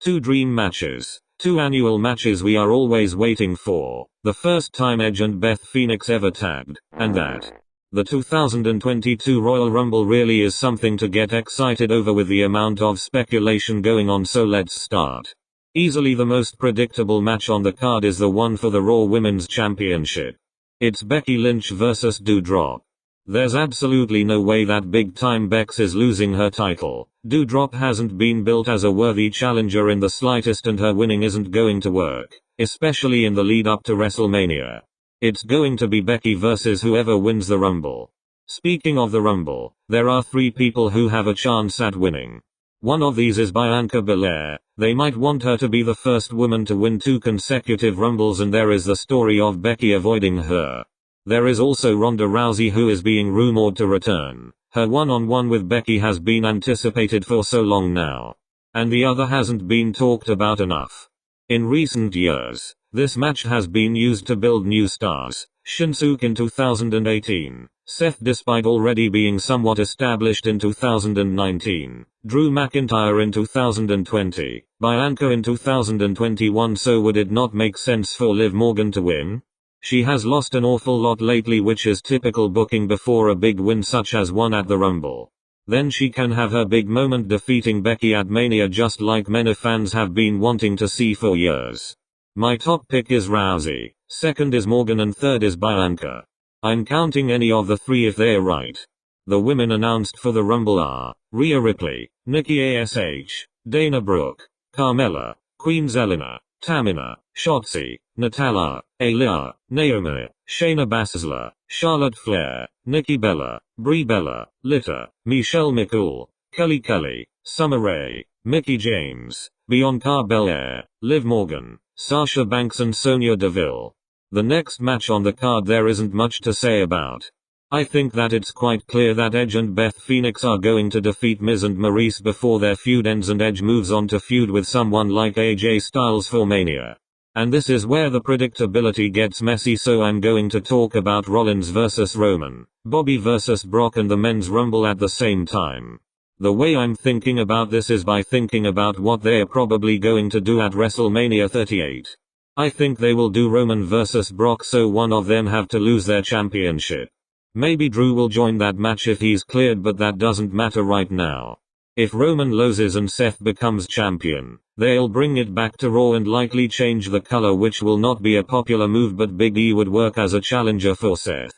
Two dream matches. Two annual matches we are always waiting for. The first time Edge and Beth Phoenix ever tagged, and that. The 2022 Royal Rumble really is something to get excited over with the amount of speculation going on, so let's start. Easily the most predictable match on the card is the one for the Raw Women's Championship. It's Becky Lynch vs Doudrop. There's absolutely no way that big time Bex is losing her title. Doudrop hasn't been built as a worthy challenger in the slightest, and her winning isn't going to work, especially in the lead up to WrestleMania. It's going to be Becky versus whoever wins the Rumble. Speaking of the Rumble, there are three people who have a chance at winning. One of these is Bianca Belair. They might want her to be the first woman to win 2 consecutive Rumbles, and there is the story of Becky avoiding her. There is also Ronda Rousey, who is being rumored to return. Her one-on-one with Becky has been anticipated for so long now. And the other hasn't been talked about enough. In recent years, this match has been used to build new stars. Shinsuke in 2018. Seth, despite already being somewhat established, in 2019. Drew McIntyre in 2020. Bianca in 2021. So would it not make sense for Liv Morgan to win? She has lost an awful lot lately, which is typical booking before a big win such as one at the Rumble. Then she can have her big moment defeating Becky at Mania, just like many fans have been wanting to see for years. My top pick is Rousey, second is Morgan, and third is Bianca. I'm counting any of the three if they're right. The women announced for the Rumble are Rhea Ripley, Nikki ASH, Dana Brooke, Carmella, Queen Zelina, Tamina, Shotzi, Natalya, Aaliyah, Naomi, Shayna Baszler, Charlotte Flair, Nikki Bella, Brie Bella, Lita, Michelle McCool, Kelly, Summer Rae, Mickie James, Bianca Belair, Liv Morgan, Sasha Banks, and Sonya Deville. The next match on the card there isn't much to say about. I think that it's quite clear that Edge and Beth Phoenix are going to defeat Miz and Maryse before their feud ends, and Edge moves on to feud with someone like AJ Styles for Mania. And this is where the predictability gets messy, so I'm going to talk about Rollins vs Roman, Bobby vs Brock, and the Men's Rumble at the same time. The way I'm thinking about this is by thinking about what they're probably going to do at WrestleMania 38. I think they will do Roman vs Brock, so one of them have to lose their championship. Maybe Drew will join that match if he's cleared, but that doesn't matter right now. If Roman loses and Seth becomes champion, they'll bring it back to Raw and likely change the color, which will not be a popular move, but Big E would work as a challenger for Seth.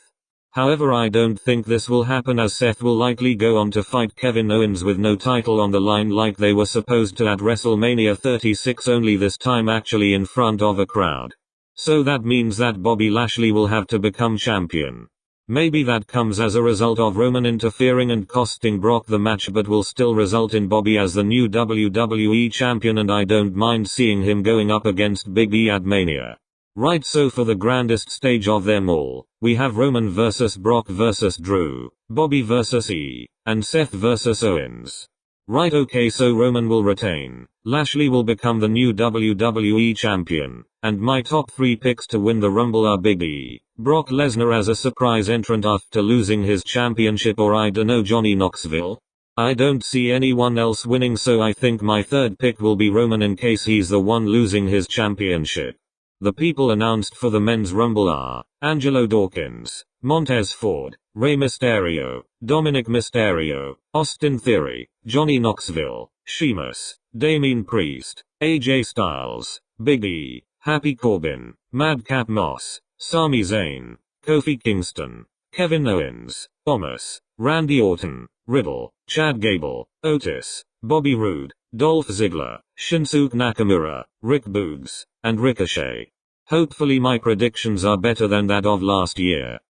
However, I don't think this will happen, as Seth will likely go on to fight Kevin Owens with no title on the line like they were supposed to at WrestleMania 36, only this time actually in front of a crowd. So that means that Bobby Lashley will have to become champion. Maybe that comes as a result of Roman interfering and costing Brock the match, but will still result in Bobby as the new WWE champion, and I don't mind seeing him going up against Big E at Mania. Right, so for the grandest stage of them all, we have Roman vs Brock vs Drew, Bobby vs E, and Seth vs Owens. Right, okay, so Roman will retain, Lashley will become the new WWE champion, and my top 3 picks to win the Rumble are Big E, Brock Lesnar as a surprise entrant after losing his championship, or I dunno, Johnny Knoxville. I don't see anyone else winning, so I think my third pick will be Roman in case he's the one losing his championship. The people announced for the Men's Rumble are Angelo Dawkins, Montez Ford, Rey Mysterio, Dominic Mysterio, Austin Theory, Johnny Knoxville, Sheamus, Damian Priest, AJ Styles, Big E, Happy Corbin, Madcap Moss, Sami Zayn, Kofi Kingston, Kevin Owens, Omos, Randy Orton, Riddle, Chad Gable, Otis, Bobby Roode, Dolph Ziggler, Shinsuke Nakamura, Rick Boogs, and Ricochet. Hopefully my predictions are better than that of last year.